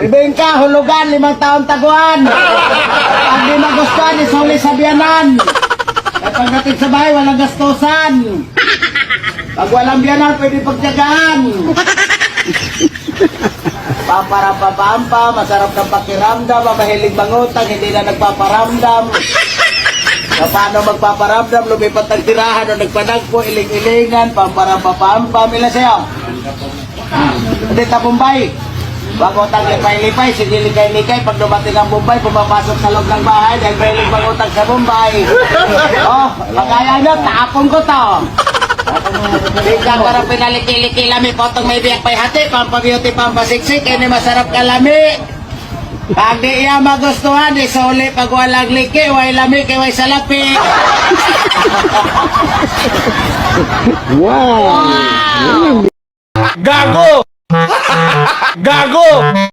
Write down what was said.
Ibengka, hulugan, 5 taon taguan. Pag di magustuhan, isuli sa biyanan. At pagdating sa bahay, walang gastusan. Pag walang biyanan, pwede pagtyagaan. Paparapapampa, masarap ng pakiramdam, mahilig mangutang, hindi na nagpaparamdam. Paano magpaparamdam, lumipat ng tirahan o nagpanagpo, iling-ilingan, pamparampapampa, mila sa'yo. Hindi ta Bombay. Bagotang lipay-lipay, sige likay-likay, pag dumating ang Bombay, pumapasok sa loob ng bahay, dahil mahilig mangutang sa Bombay. Oh, magkaya nyo, taapon ko to. Hindi ka para pinaliki-liki lami, potong may biyak pa'y hati, pampabeauty, pampasiksik, ini masarap kalami. Pag di iya magustuhan, isuli pag walang liki, way lami, kay way salapi. Wow! Wow! Gago! Gago!